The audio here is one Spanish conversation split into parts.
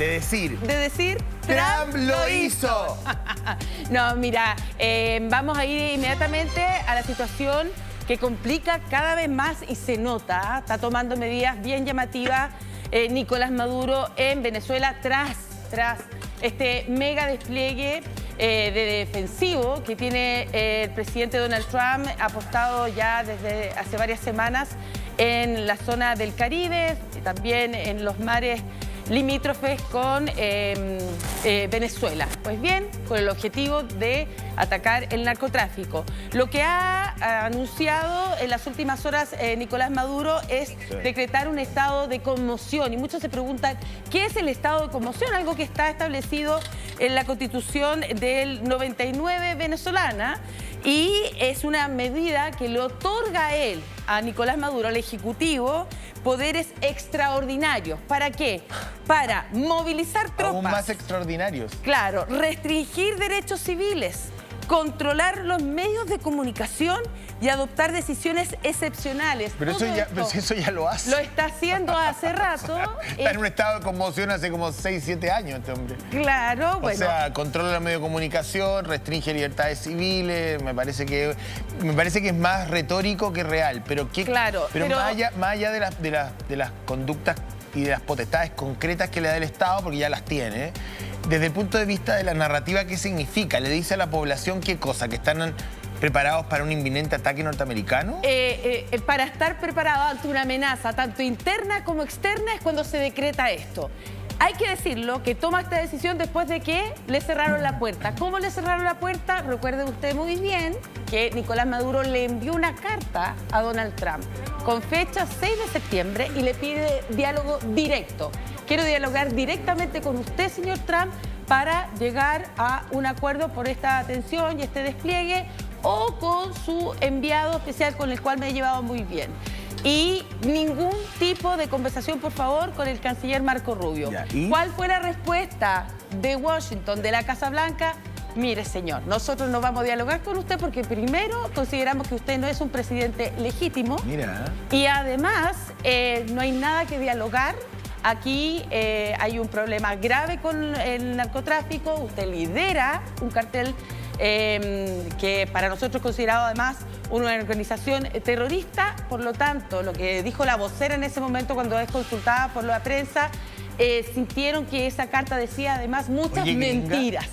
De decir. Trump lo hizo. No, mira, vamos a ir inmediatamente a la situación que complica cada vez más y se nota. Está tomando medidas bien llamativas Nicolás Maduro en Venezuela tras este mega despliegue de defensivo que tiene el presidente Donald Trump apostado ya desde hace varias semanas en la zona del Caribe y también en los mares limítrofes con Venezuela. Pues bien, con el objetivo de atacar el narcotráfico. Lo que ha anunciado en las últimas horas Nicolás Maduro es decretar un estado de conmoción. Y muchos se preguntan, ¿qué es el estado de conmoción? Algo que está establecido en la Constitución del 99 venezolana. Y es una medida que le otorga a él, a Nicolás Maduro, al Ejecutivo, poderes extraordinarios. ¿Para qué? Para movilizar tropas. Aún más extraordinarios. Claro, restringir derechos civiles, controlar los medios de comunicación y adoptar decisiones excepcionales. Pero eso ya lo hace. Lo está haciendo hace rato. Está en un estado de conmoción hace como 6, 7 años este hombre. Claro, bueno. O sea, controla los medios de comunicación, restringe libertades civiles, me parece que es más retórico que real. Pero más allá de las conductas y de las potestades concretas que le da el Estado, porque ya las tiene, desde el punto de vista de la narrativa, ¿qué significa? ¿Le dice a la población qué cosa? ¿Que están preparados para un inminente ataque norteamericano? Para estar preparados ante una amenaza, tanto interna como externa, es cuando se decreta esto. Hay que decirlo, que toma esta decisión después de que le cerraron la puerta. ¿Cómo le cerraron la puerta? Recuerde usted muy bien que Nicolás Maduro le envió una carta a Donald Trump con fecha 6 de septiembre y le pide diálogo directo. Quiero dialogar directamente con usted, señor Trump, para llegar a un acuerdo por esta atención y este despliegue, o con su enviado especial con el cual me he llevado muy bien. Y ningún tipo de conversación, por favor, con el canciller Marco Rubio. ¿Cuál fue la respuesta de Washington, de la Casa Blanca? Mire, señor, nosotros no vamos a dialogar con usted porque primero consideramos que usted no es un presidente legítimo. Mira. Y además no hay nada que dialogar. Aquí hay un problema grave con el narcotráfico. Usted lidera un cartel que para nosotros es considerado además una organización terrorista. Por lo tanto, lo que dijo la vocera en ese momento cuando es consultada por la prensa, sintieron que esa carta decía además muchas mentiras.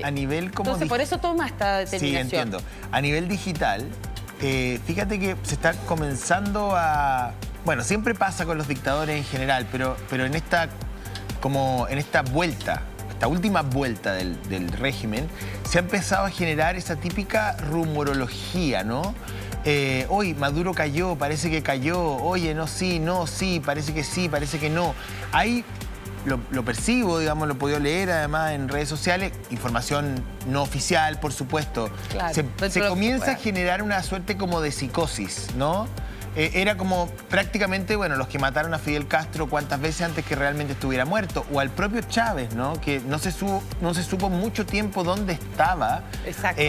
A nivel como... Entonces, por eso toma esta determinación. Sí, entiendo. A nivel digital, fíjate que se está comenzando a... Bueno, siempre pasa con los dictadores en general, pero en esta vuelta, esta última vuelta del régimen, se ha empezado a generar esa típica rumorología, ¿no? Hoy Maduro cayó, parece que cayó, oye, no, sí, parece que no. Ahí lo percibo, digamos, lo he podido leer además en redes sociales, información no oficial, por supuesto. Claro, se comienza a generar una suerte como de psicosis, ¿no? Era como prácticamente, bueno, los que mataron a Fidel Castro cuántas veces antes que realmente estuviera muerto, o al propio Chávez, ¿no? Que no se supo mucho tiempo dónde estaba. Exacto.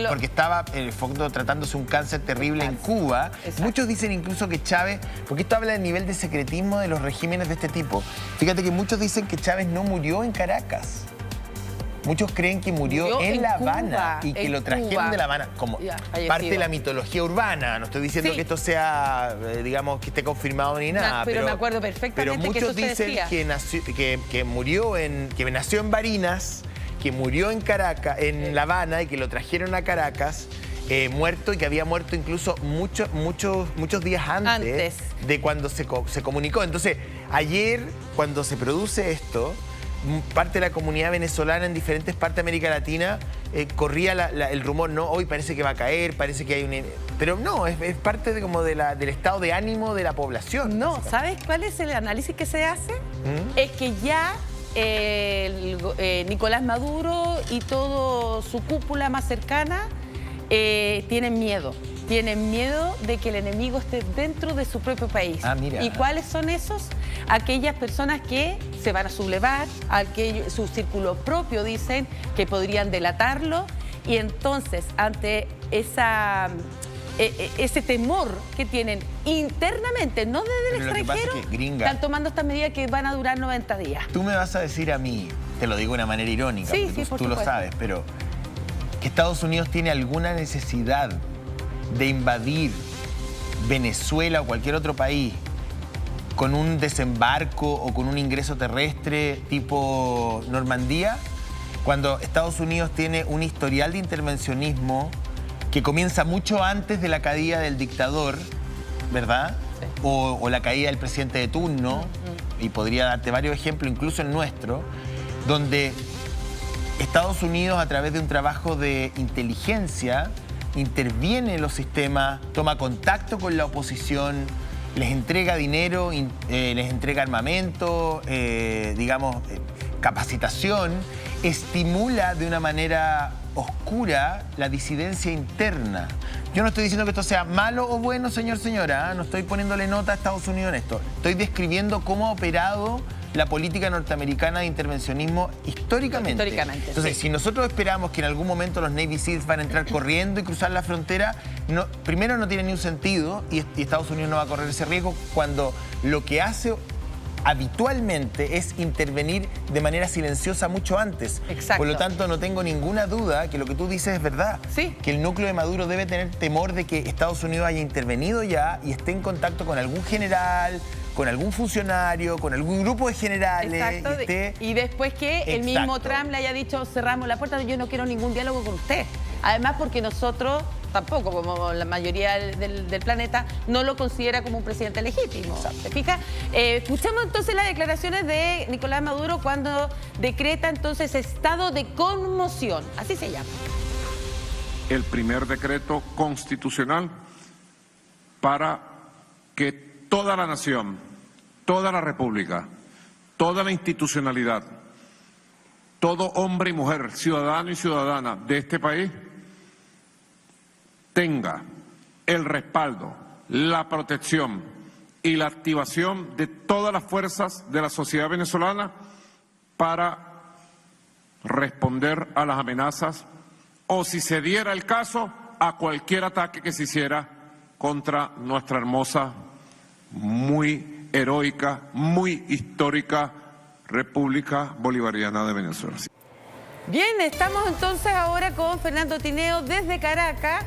Porque estaba, en el fondo, tratándose un cáncer terrible en Cuba. Exacto. Muchos dicen incluso que Chávez, porque esto habla del nivel de secretismo de los regímenes de este tipo. Fíjate que muchos dicen que Chávez no murió en Caracas. Muchos creen que murió en La Habana y que lo trajeron de La Habana como parte de la mitología urbana. No estoy diciendo que esto sea, digamos, que esté confirmado ni nada. Pero me acuerdo perfectamente que eso se decía. Pero muchos dicen que nació en Barinas, que murió en Caracas, en La Habana y que lo trajeron a Caracas muerto y que había muerto incluso muchos días antes de cuando se comunicó. Entonces, ayer, cuando se produce esto, parte de la comunidad venezolana en diferentes partes de América Latina corría el rumor, no, hoy parece que va a caer, parece que hay un... Pero no, es parte del estado de ánimo de la población. No, ¿sabes cuál es el análisis que se hace? Es que ya Nicolás Maduro y toda su cúpula más cercana tienen miedo. Tienen miedo de que el enemigo esté dentro de su propio país. Mira. ¿Y cuáles son esos? Aquellas personas que se van a sublevar, su círculo propio dicen que podrían delatarlo, y entonces ante esa ese temor que tienen internamente, no desde el extranjero, es que, gringa, están tomando estas medidas que van a durar 90 días. Tú me vas a decir a mí, te lo digo de una manera irónica, Sí, porque sí, tú lo sabes, pero que Estados Unidos tiene alguna necesidad de invadir Venezuela o cualquier otro país con un desembarco o con un ingreso terrestre tipo Normandía, cuando Estados Unidos tiene un historial de intervencionismo que comienza mucho antes de la caída del dictador, ¿verdad? Sí. O la caída del presidente de turno, y podría darte varios ejemplos, incluso el nuestro, donde Estados Unidos, a través de un trabajo de inteligencia, interviene en los sistemas, toma contacto con la oposición, les entrega dinero, les entrega armamento, capacitación, estimula de una manera oscura la disidencia interna. Yo no estoy diciendo que esto sea malo o bueno, señor, señora, no estoy poniéndole nota a Estados Unidos en esto. Estoy describiendo cómo ha operado la política norteamericana de intervencionismo históricamente. Entonces, si nosotros esperamos que en algún momento los Navy SEALs van a entrar corriendo y cruzar la frontera, primero no tiene ni un sentido y Estados Unidos no va a correr ese riesgo cuando lo que hace habitualmente es intervenir de manera silenciosa mucho antes. Exacto. Por lo tanto, no tengo ninguna duda que lo que tú dices es verdad. Sí. Que el núcleo de Maduro debe tener temor de que Estados Unidos haya intervenido ya y esté en contacto con algún general, con algún funcionario, con algún grupo de generales. Exacto. Y después que el mismo Trump le haya dicho, cerramos la puerta, yo no quiero ningún diálogo con usted. Además, porque nosotros tampoco, como la mayoría del planeta, no lo considera como un presidente legítimo. ¿Te fijas? Escuchamos entonces las declaraciones de Nicolás Maduro cuando decreta entonces estado de conmoción. Así se llama. El primer decreto constitucional para que toda la nación, toda la república, toda la institucionalidad, todo hombre y mujer, ciudadano y ciudadana de este país, tenga el respaldo, la protección y la activación de todas las fuerzas de la sociedad venezolana para responder a las amenazas o, si se diera el caso, a cualquier ataque que se hiciera contra nuestra hermosa, muy heroica, muy histórica República Bolivariana de Venezuela. Bien, estamos entonces ahora con Fernando Tineo desde Caracas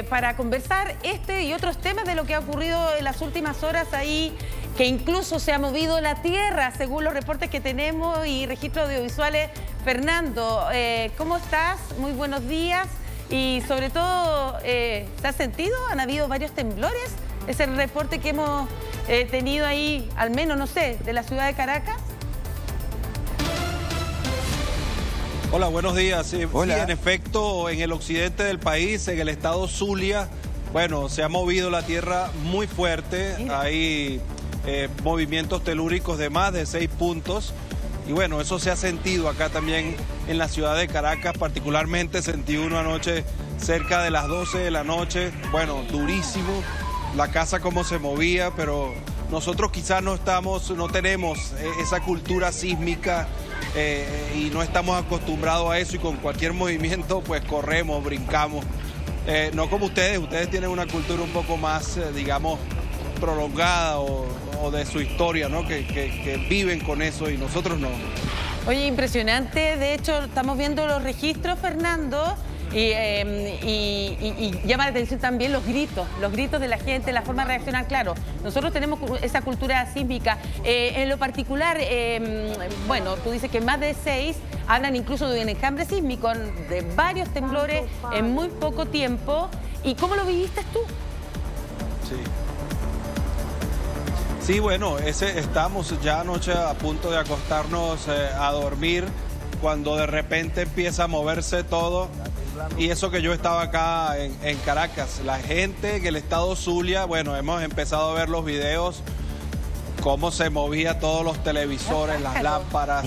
para conversar este y otros temas de lo que ha ocurrido en las últimas horas ahí, que incluso se ha movido la tierra, según los reportes que tenemos y registros audiovisuales. Fernando, ¿cómo estás? Muy buenos días. Y sobre todo, ¿se ha sentido? ¿Han habido varios temblores? ¿Es el reporte que hemos tenido ahí, al menos, no sé, de la ciudad de Caracas? Hola, buenos días. Hola. Sí, en efecto, en el occidente del país, en el estado Zulia, bueno, se ha movido la tierra muy fuerte. Mira. Hay movimientos telúricos de más de 6 puntos. Y bueno, eso se ha sentido acá también en la ciudad de Caracas. Particularmente sentí uno anoche cerca de las 12 de la noche. Bueno, durísimo. La casa como se movía, pero nosotros quizás no tenemos esa cultura sísmica y no estamos acostumbrados a eso, y con cualquier movimiento pues corremos, brincamos. No como ustedes tienen una cultura un poco más, digamos, prolongada o de su historia, ¿no? Que viven con eso y nosotros no. Oye, impresionante. De hecho, estamos viendo los registros, Fernando, y llama la atención también los gritos de la gente, la forma de reaccionar. Claro, nosotros tenemos esa cultura sísmica. En lo particular, bueno, tú dices que más de 6 hablan incluso de un enjambre sísmico, de varios temblores en muy poco tiempo. ¿Y cómo lo viviste tú? Sí, bueno, estamos ya anoche a punto de acostarnos a dormir cuando de repente empieza a moverse todo. Y eso que yo estaba acá en Caracas, la gente en el estado Zulia, bueno, hemos empezado a ver los videos, cómo se movía todos los televisores, las lámparas.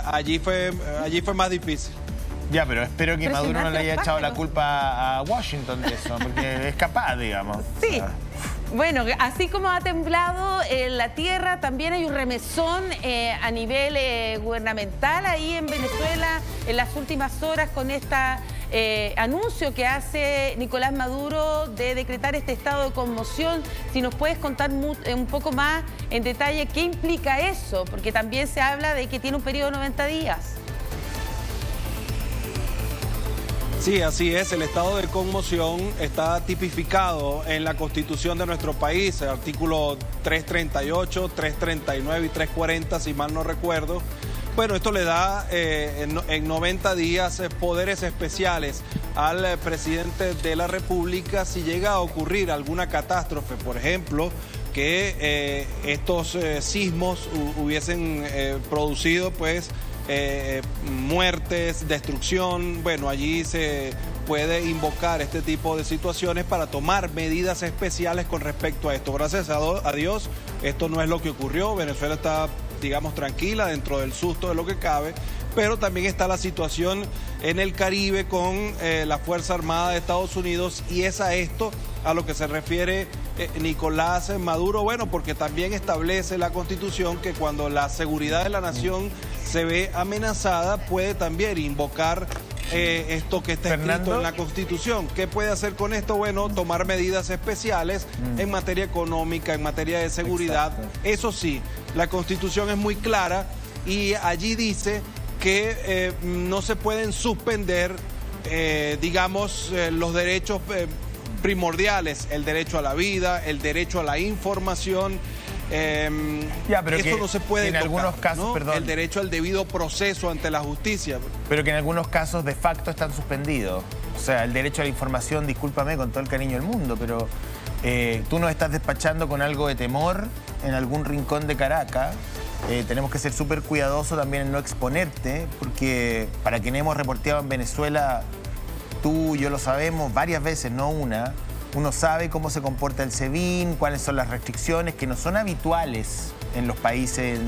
Allí fue más difícil. Ya, pero espero que Maduro no le haya echado la culpa a Washington de eso, porque es capaz, digamos. Sí. Bueno, así como ha temblado la tierra, también hay un remesón a nivel gubernamental ahí en Venezuela en las últimas horas con esta anuncio que hace Nicolás Maduro de decretar este estado de conmoción. Si nos puedes contar un poco más en detalle qué implica eso, porque también se habla de que tiene un periodo de 90 días. Sí, así es. El estado de conmoción está tipificado en la Constitución de nuestro país, el artículo 338, 339 y 340, si mal no recuerdo. Bueno, esto le da en 90 días poderes especiales al presidente de la República si llega a ocurrir alguna catástrofe, por ejemplo, que estos sismos hubiesen producido, pues, muertes, destrucción. Bueno, allí se puede invocar este tipo de situaciones para tomar medidas especiales con respecto a esto. Gracias a Dios, esto no es lo que ocurrió. Venezuela está, digamos, tranquila dentro del susto de lo que cabe, pero también está la situación en el Caribe con la Fuerza Armada de Estados Unidos, y es a esto a lo que se refiere Nicolás Maduro, bueno, porque también establece la Constitución que cuando la seguridad de la nación se ve amenazada, puede también invocar esto que está escrito en la Constitución. ¿Qué puede hacer con esto? Bueno, tomar medidas especiales en materia económica, en materia de seguridad. Exacto. Eso sí, la Constitución es muy clara y allí dice que no se pueden suspender, digamos, los derechos primordiales, el derecho a la vida, el derecho a la información. Pero eso no se puede en tocar, algunos casos, ¿no? perdón. El derecho al debido proceso ante la justicia. Pero que en algunos casos de facto están suspendidos. O sea, el derecho a la información, discúlpame con todo el cariño del mundo, pero tú nos estás despachando con algo de temor en algún rincón de Caracas. Tenemos que ser súper cuidadosos también en no exponerte, porque para quienes hemos reporteado en Venezuela, tú y yo lo sabemos varias veces, no una. Uno sabe cómo se comporta el SEBIN, cuáles son las restricciones que no son habituales en los países,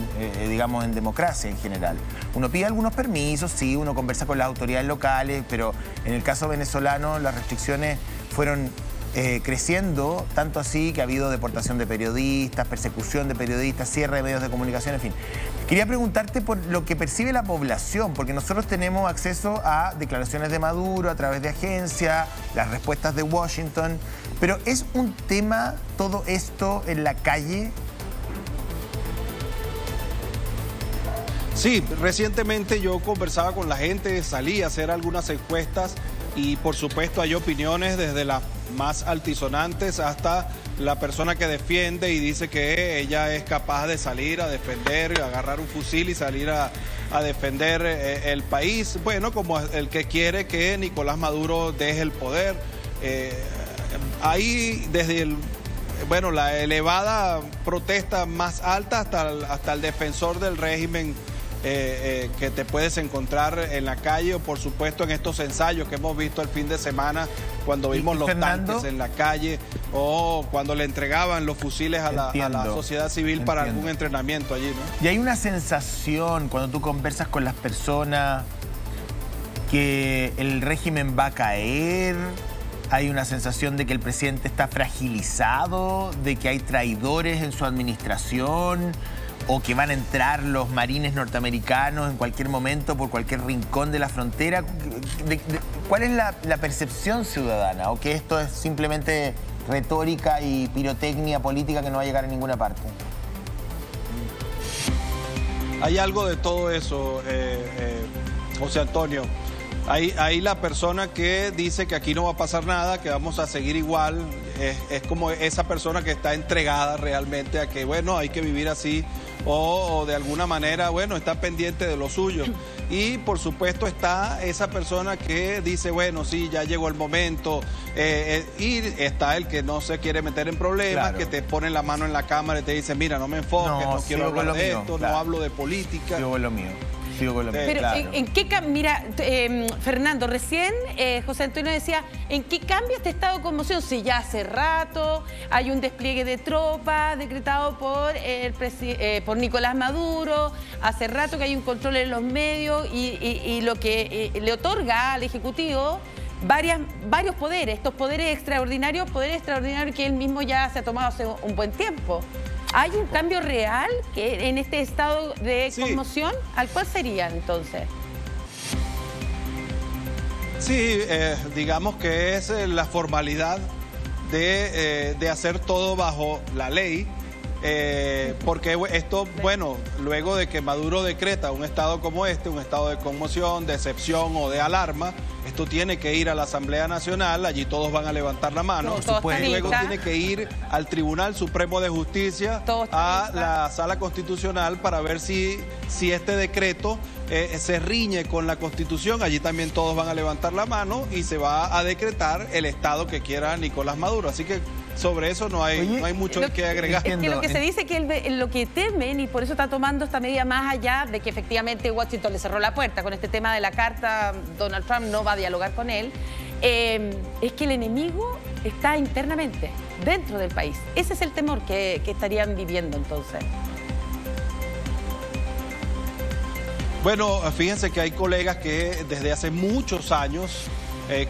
digamos, en democracia en general. Uno pide algunos permisos, sí, uno conversa con las autoridades locales, pero en el caso venezolano las restricciones fueron creciendo, tanto así que ha habido deportación de periodistas, persecución de periodistas, cierre de medios de comunicación, en fin. Quería preguntarte por lo que percibe la población, porque nosotros tenemos acceso a declaraciones de Maduro a través de agencias, las respuestas de Washington, pero ¿es un tema todo esto en la calle? Sí, recientemente yo conversaba con la gente, salí a hacer algunas encuestas y por supuesto hay opiniones desde las más altisonantes hasta la persona que defiende y dice que ella es capaz de salir a defender, agarrar un fusil y salir a defender el país. Bueno, como el que quiere que Nicolás Maduro deje el poder. Ahí desde la elevada protesta más alta hasta el defensor del régimen que te puedes encontrar en la calle, o por supuesto en estos ensayos que hemos visto el fin de semana cuando vimos los tanques en la calle o cuando le entregaban los fusiles a la sociedad civil para algún entrenamiento allí, ¿no? Y hay una sensación cuando tú conversas con las personas que el régimen va a caer. Hay una sensación de que el presidente está fragilizado, de que hay traidores en su administración, o que van a entrar los marines norteamericanos en cualquier momento por cualquier rincón de la frontera. ¿Cuál es la percepción ciudadana? ¿O que esto es simplemente retórica y pirotecnia política que no va a llegar a ninguna parte? Hay algo de todo eso, José Antonio. Hay la persona que dice que aquí no va a pasar nada, que vamos a seguir igual. Es como esa persona que está entregada realmente a que, bueno, hay que vivir así o de alguna manera, bueno, está pendiente de lo suyo. Y por supuesto está esa persona que dice, bueno, sí, ya llegó el momento. Y está el que no se quiere meter en problemas, claro, que te pone la mano en la cámara y te dice, mira, no me enfoques, no quiero hablar de esto, claro, no hablo de política. Sigo con lo mío. Pero claro. ¿En qué mira, Fernando, recién José Antonio decía, ¿en qué cambia este estado de conmoción? Si ya hace rato hay un despliegue de tropas decretado por Nicolás Maduro, hace rato que hay un control en los medios y lo que le otorga al Ejecutivo varios poderes, estos poderes extraordinarios que él mismo ya se ha tomado hace un buen tiempo. ¿Hay un cambio real en este estado de conmoción? ¿Al cuál sería entonces? Sí, digamos que es la formalidad de hacer todo bajo la ley. Porque esto, bueno, luego de que Maduro decreta un estado como este, un estado de conmoción, de excepción o de alarma, esto tiene que ir a la Asamblea Nacional, allí todos van a levantar la mano, y luego tiene que ir al Tribunal Supremo de Justicia, a la Sala Constitucional para ver si este decreto se riñe con la Constitución. Allí también todos van a levantar la mano y se va a decretar el estado que quiera Nicolás Maduro. Así que sobre eso no hay mucho que agregar. Es que lo que se dice que lo que temen, y por eso está tomando esta medida más allá de que efectivamente Washington le cerró la puerta con este tema de la carta, Donald Trump no va a dialogar con él, es que el enemigo está internamente, dentro del país. Ese es el temor que estarían viviendo entonces. Bueno, fíjense que hay colegas que desde hace muchos años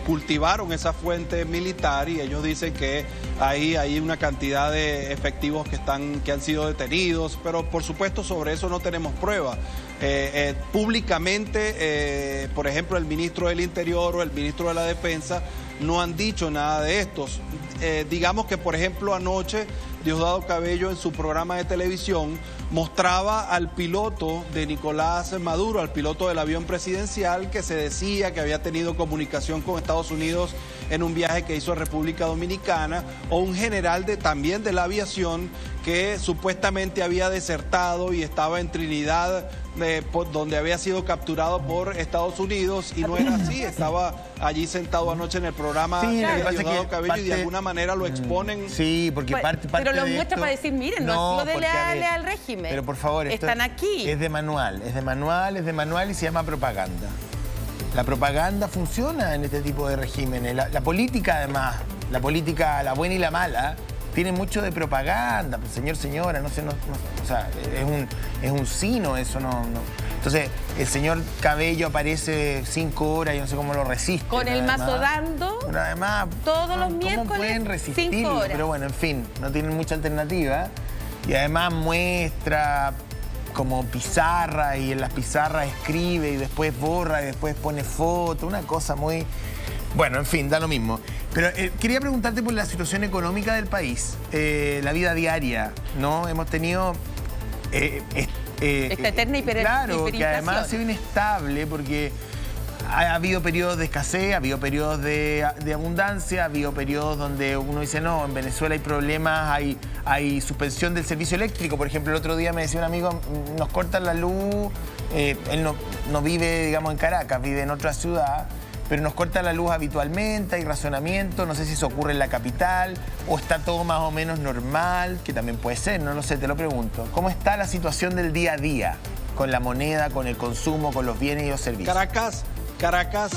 cultivaron esa fuente militar y ellos dicen que ahí hay una cantidad de efectivos que han sido detenidos, pero por supuesto sobre eso no tenemos prueba. Públicamente, por ejemplo, el ministro del Interior o el ministro de la Defensa no han dicho nada de estos. Digamos que, por ejemplo, anoche Diosdado Cabello en su programa de televisión mostraba al piloto de Nicolás Maduro, al piloto del avión presidencial, que se decía que había tenido comunicación con Estados Unidos en un viaje que hizo a República Dominicana, o un general también de la aviación que supuestamente había desertado y estaba en Trinidad, donde había sido capturado por Estados Unidos, y no era así. Estaba allí sentado anoche en el programa de Diosdado Cabello y de alguna manera lo exponen. Sí, porque parte pero lo de muestra esto, para decir, miren, no ha sido de leales al régimen. Pero por favor, están aquí. Es de manual y se llama propaganda. La propaganda funciona en este tipo de regímenes. La política, además, la política, la buena y la mala, tiene mucho de propaganda. Señor, señora, no sé, o sea, es un sino eso, no. Entonces, el señor Cabello aparece 5 horas y no sé cómo lo resiste. Con el mazo dando. Pero además, todos los miércoles, ¿cómo pueden resistirlo? 5 horas. Pero bueno, en fin, no tienen mucha alternativa. Y además muestra como pizarra y en las pizarras escribe y después borra y después pone foto, una cosa muy... Bueno, en fin, da lo mismo. Pero quería preguntarte por la situación económica del país, la vida diaria, ¿no? Hemos tenido... esta eterna claro, que además ha sido inestable porque ha habido periodos de escasez, ha habido periodos de abundancia, ha habido periodos donde uno dice, no, en Venezuela hay problemas, hay suspensión del servicio eléctrico. Por ejemplo, el otro día me decía un amigo, nos cortan la luz, él no vive, digamos, en Caracas, vive en otra ciudad, pero nos cortan la luz habitualmente, hay razonamiento, no sé si eso ocurre en la capital o está todo más o menos normal, que también puede ser, no lo sé, te lo pregunto. ¿Cómo está la situación del día a día con la moneda, con el consumo, con los bienes y los servicios? Caracas,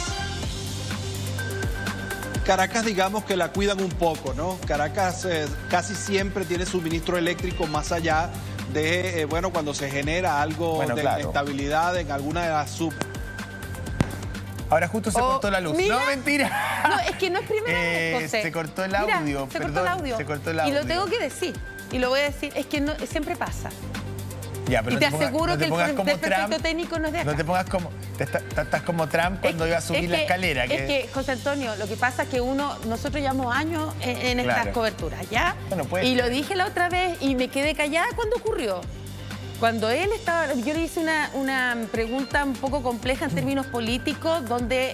digamos que la cuidan un poco, ¿no? Caracas casi siempre tiene suministro eléctrico más allá de, bueno, cuando se genera algo de inestabilidad en alguna de las Ahora justo se cortó la luz. Mira, no, mentira. No, es que no es primera vez, José. Se cortó el audio. Mira, se cortó el audio. Se cortó el audio. Y lo tengo que decir. Y lo voy a decir. Es que siempre pasa. Ya, pero y te aseguro que el perfecto técnico no es de acá. No te pongas como... Estás como Trump cuando iba a subir la escalera. Es que, José Antonio, lo que pasa es que nosotros llevamos años en estas coberturas, ¿ya? Bueno, pues, y lo dije la otra vez y me quedé callada cuando ocurrió. Cuando él estaba, yo le hice una pregunta un poco compleja en términos políticos, donde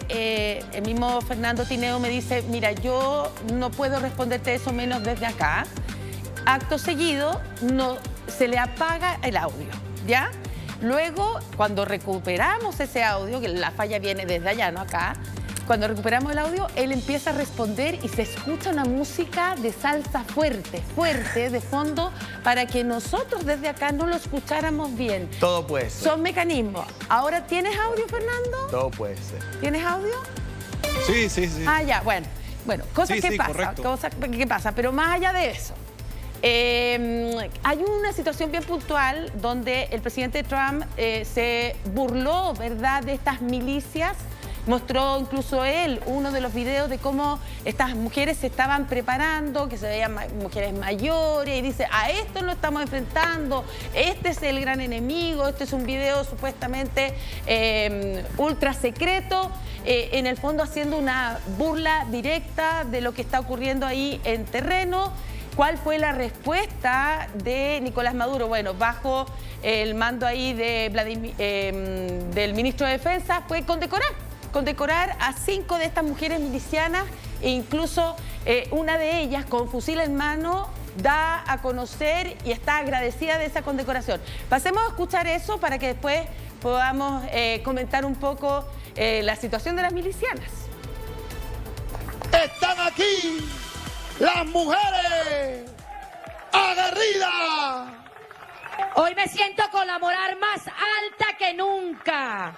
el mismo Fernando Tineo me dice, mira, yo no puedo responderte eso menos desde acá. Acto seguido, se le apaga el audio, ¿ya? Luego, cuando recuperamos ese audio, que la falla viene desde allá, no acá, cuando recuperamos el audio, él empieza a responder y se escucha una música de salsa fuerte, de fondo, para que nosotros desde acá no lo escucháramos bien. Todo puede ser. Son mecanismos. ¿Ahora tienes audio, Fernando? Todo puede ser. ¿Tienes audio? Sí. Ah, ya, bueno. Cosas que pasan, correcto. cosas que pasan, pero más allá de eso. Hay una situación bien puntual donde el presidente Trump se burló, ¿verdad?, de estas milicias Mostró incluso él uno de los videos de cómo estas mujeres se estaban preparando, que se veían mujeres mayores, y dice, a esto nos estamos enfrentando, este es el gran enemigo, este es un video supuestamente ultra secreto, en el fondo haciendo una burla directa de lo que está ocurriendo ahí en terreno. ¿Cuál fue la respuesta de Nicolás Maduro? Bueno, bajo el mando ahí de del ministro de Defensa, fue condecorar a 5 de estas mujeres milicianas, e incluso una de ellas con fusil en mano da a conocer y está agradecida de esa condecoración. Pasemos a escuchar eso para que después podamos comentar un poco la situación de las milicianas. Están aquí las mujeres aguerridas. Hoy me siento con la moral más alta que nunca.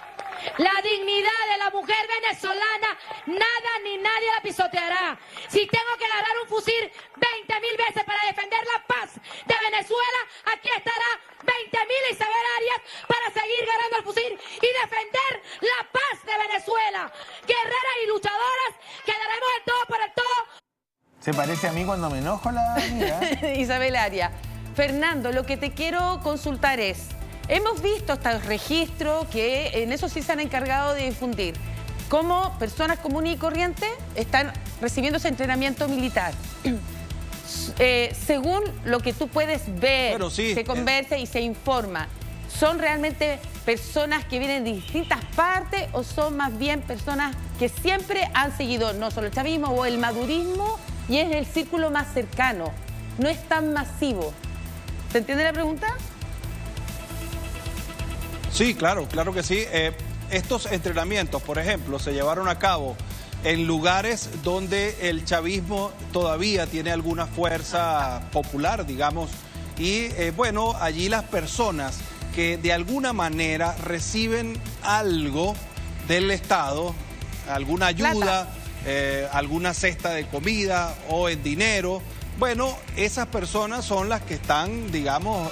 La dignidad de la mujer venezolana, nada ni nadie la pisoteará. Si tengo que agarrar un fusil 20.000 veces para defender la paz de Venezuela, aquí estará 20.000 Isabel Arias para seguir ganando el fusil y defender la paz de Venezuela. Guerreras y luchadoras, que daremos el todo por el todo. Se parece a mí cuando me enojo la amiga. Isabel Arias. Fernando, lo que te quiero consultar es, hemos visto hasta el registro que en eso sí se han encargado de difundir, cómo personas comunes y corrientes están recibiendo ese entrenamiento militar. Según lo que tú puedes ver, bueno, sí, se conversa y se informa, ¿son realmente personas que vienen de distintas partes o son más bien personas que siempre han seguido no solo el chavismo o el madurismo y es el círculo más cercano? No es tan masivo. ¿Se entiende la pregunta? Sí, claro que sí. Estos entrenamientos, por ejemplo, se llevaron a cabo en lugares donde el chavismo todavía tiene alguna fuerza popular, digamos. Y bueno, allí las personas que de alguna manera reciben algo del Estado, alguna ayuda, alguna cesta de comida o en dinero, bueno, esas personas son las que están, digamos,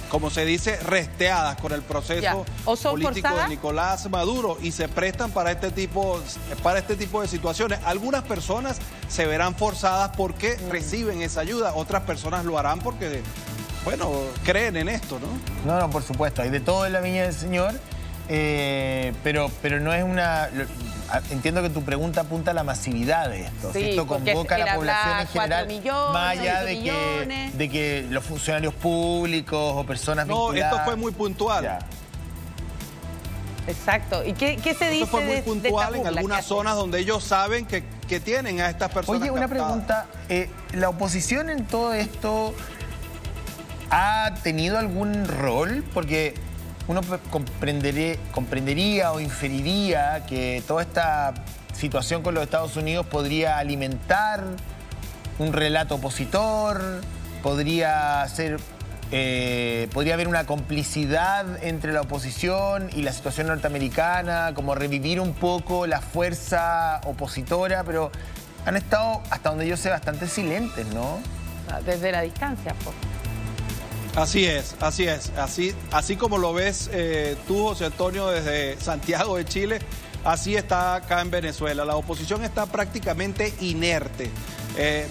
como se dice, resteadas con el proceso político de Nicolás Maduro y se prestan para este tipo de situaciones. Algunas personas se verán forzadas porque reciben esa ayuda, otras personas lo harán porque, bueno, creen en esto, ¿no? No, por supuesto, hay de todo en la viña del Señor, pero no es una... Entiendo que tu pregunta apunta a la masividad de esto. Sí, si esto convoca a la población en general, millones, más allá de que los funcionarios públicos o personas vinculadas... No, esto fue muy puntual. Ya. Exacto. ¿Y qué se dice? Esto fue muy puntual de en algunas zonas donde ellos saben que tienen a estas personas. Oye, una captadas. pregunta. ¿La oposición en todo esto ha tenido algún rol? Porque uno comprendería o inferiría que toda esta situación con los Estados Unidos podría alimentar un relato opositor, podría haber una complicidad entre la oposición y la situación norteamericana, como revivir un poco la fuerza opositora, pero han estado, hasta donde yo sé, bastante silentes, ¿no? Desde la distancia, pues. Así es. Así como lo ves tú, José Antonio, desde Santiago de Chile, así está acá en Venezuela. La oposición está prácticamente inerte.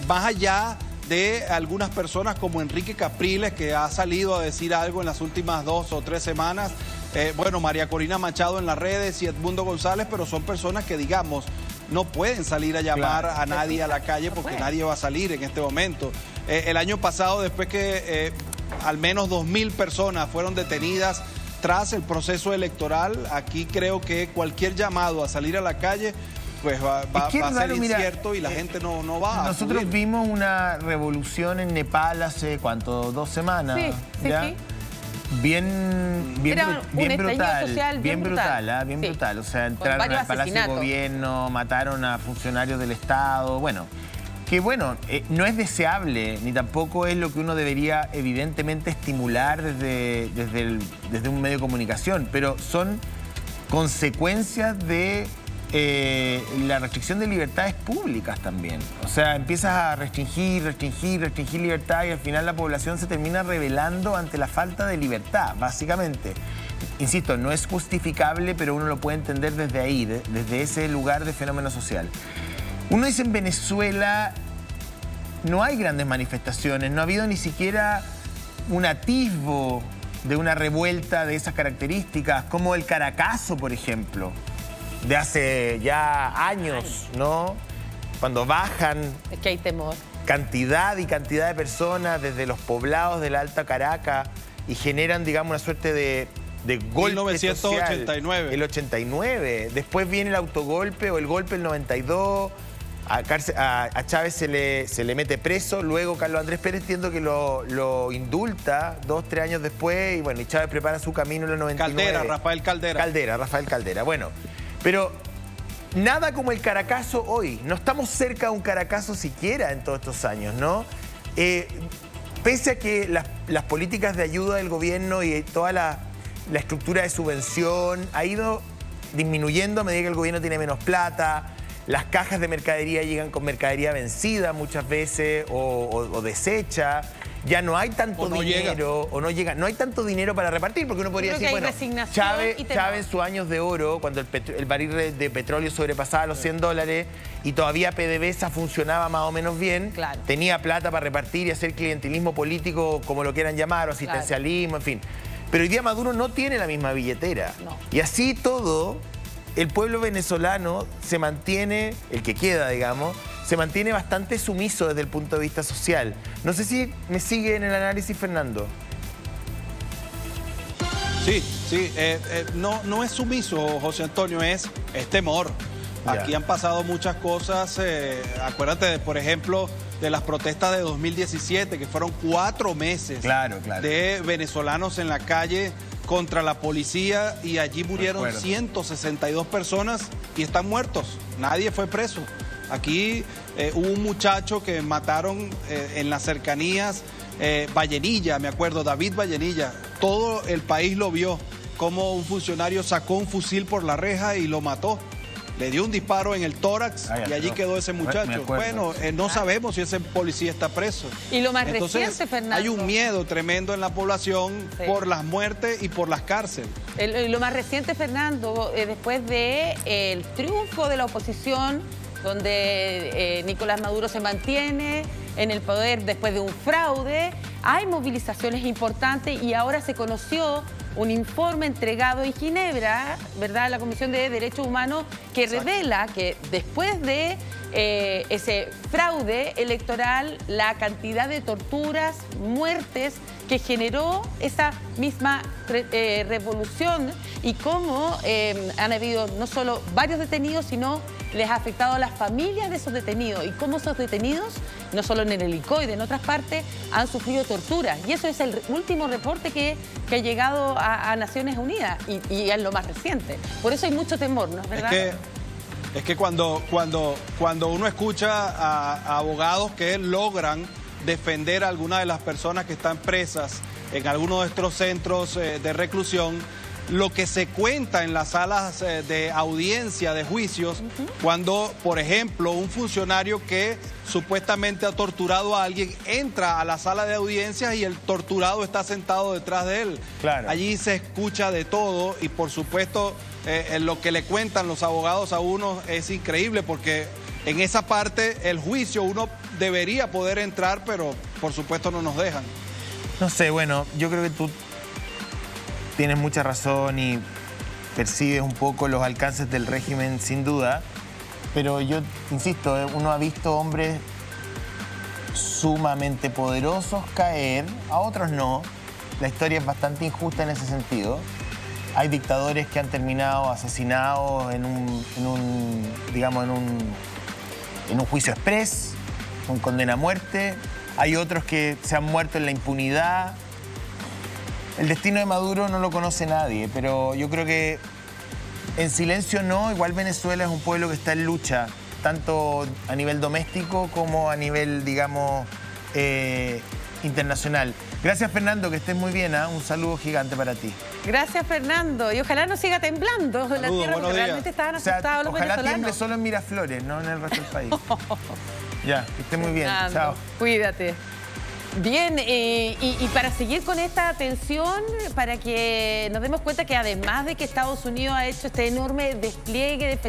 Más allá de algunas personas como Enrique Capriles, que ha salido a decir algo en las últimas 2 o 3 semanas. Bueno, María Corina Machado en las redes y Edmundo González, pero son personas que, digamos, no pueden salir a llamar a nadie a la calle porque nadie va a salir en este momento. El año pasado, después que al menos 2.000 personas fueron detenidas tras el proceso electoral, aquí creo que cualquier llamado a salir a la calle pues va a ser incierto y la gente no va a Nosotros subir. vimos una revolución en Nepal hace, ¿cuánto? 2 semanas. Sí. Bien brutal, social bien brutal. Bien brutal. O sea, entraron al Palacio de Gobierno, mataron a funcionarios del Estado. Bueno, no es deseable, ni tampoco es lo que uno debería evidentemente estimular desde un medio de comunicación, pero son consecuencias de la restricción de libertades públicas también. O sea, empiezas a restringir libertad y al final la población se termina rebelando ante la falta de libertad, básicamente. insisto, no es justificable, pero uno lo puede entender desde ahí, desde ese lugar de fenómeno social. Uno dice en Venezuela no hay grandes manifestaciones, no ha habido ni siquiera un atisbo de una revuelta de esas características, como el Caracazo, por ejemplo, de hace ya años, ¿no? Cuando bajan Es que hay temor. cantidad y cantidad de personas desde los poblados de la Alta Caracas y generan, digamos, una suerte de golpe 1989. social. El 89. Después viene el autogolpe o el golpe del 92. A Chávez se le mete preso. Luego Carlos Andrés Pérez, entiendo que lo indulta 2, 3 años después. Y bueno, y Chávez prepara su camino en el 99. Rafael Caldera. Rafael Caldera. Bueno, pero nada como el Caracazo hoy. No estamos cerca de un Caracazo siquiera en todos estos años, ¿no? Pese a que las políticas de ayuda del gobierno y toda la estructura de subvención ha ido disminuyendo a medida que el gobierno tiene menos plata. Las cajas de mercadería llegan con mercadería vencida muchas veces o deshecha. Ya no hay tanto dinero o no llega. No hay tanto dinero para repartir porque uno podría decir, bueno, Chávez en sus años de oro, cuando el barril de petróleo sobrepasaba los $100 y todavía PDVSA funcionaba más o menos bien, claro, tenía plata para repartir y hacer clientelismo político, como lo quieran llamar, o asistencialismo, claro, en fin. Pero hoy día Maduro no tiene la misma billetera. No. Y así todo, el pueblo venezolano se mantiene, el que queda, digamos, se mantiene bastante sumiso desde el punto de vista social. No sé si me sigue en el análisis, Fernando. Sí. No es sumiso, José Antonio, es temor. Aquí han pasado muchas cosas. Acuérdate, por ejemplo, de las protestas de 2017, que fueron 4 meses de venezolanos en la calle contra la policía y allí murieron 162 personas y están muertos. Nadie fue preso. Aquí hubo un muchacho que mataron en las cercanías, Vallenilla, me acuerdo, David Vallenilla. Todo el país lo vio, como un funcionario sacó un fusil por la reja y lo mató. Le dio un disparo en el tórax y allí quedó ese muchacho. Bueno, no sabemos si ese policía está preso. Y lo más reciente, Fernando. Hay un miedo tremendo en la población por las muertes y por las cárceles. Lo más reciente, Fernando, después del triunfo de la oposición, donde Nicolás Maduro se mantiene en el poder después de un fraude, hay movilizaciones importantes y ahora se conoció un informe entregado en Ginebra, ¿verdad?, la Comisión de Derechos Humanos, que revela que después de ese fraude electoral, la cantidad de torturas, muertes que generó esa misma revolución y cómo han habido no solo varios detenidos, sino les ha afectado a las familias de esos detenidos y cómo esos detenidos, no solo en el helicoide, en otras partes, han sufrido torturas. Y eso es el último reporte que ha llegado a Naciones Unidas y es lo más reciente. Por eso hay mucho temor, ¿no es verdad? Es que cuando uno escucha a abogados que logran defender a algunas de las personas que están presas en algunos de estos centros de reclusión, lo que se cuenta en las salas de audiencia, de juicios, cuando, por ejemplo, un funcionario que supuestamente ha torturado a alguien entra a la sala de audiencias y el torturado está sentado detrás de él. Claro. Allí se escucha de todo y, por supuesto, lo que le cuentan los abogados a uno es increíble porque en esa parte, el juicio, uno debería poder entrar, pero por supuesto no nos dejan. No sé, bueno, yo creo que tú tienes mucha razón y percibes un poco los alcances del régimen, sin duda, pero yo insisto, uno ha visto hombres sumamente poderosos caer, a otros no. La historia es bastante injusta en ese sentido. Hay dictadores que han terminado asesinados en un juicio exprés, con condena a muerte. Hay otros que se han muerto en la impunidad. El destino de Maduro no lo conoce nadie, pero yo creo que en silencio no. Igual Venezuela es un pueblo que está en lucha, tanto a nivel doméstico como a nivel, digamos, internacional. Gracias, Fernando, que estés muy bien, ¿eh? Un saludo gigante para ti. Gracias, Fernando. Y ojalá no siga temblando la tierra, porque realmente estaban asustados los venezolanos. Ojalá tiemble solo en Miraflores, no en el resto del país. Ya, que estés muy bien. Fernando, chao. Cuídate. Bien, y para seguir con esta tensión, para que nos demos cuenta que además de que Estados Unidos ha hecho este enorme despliegue defensivo,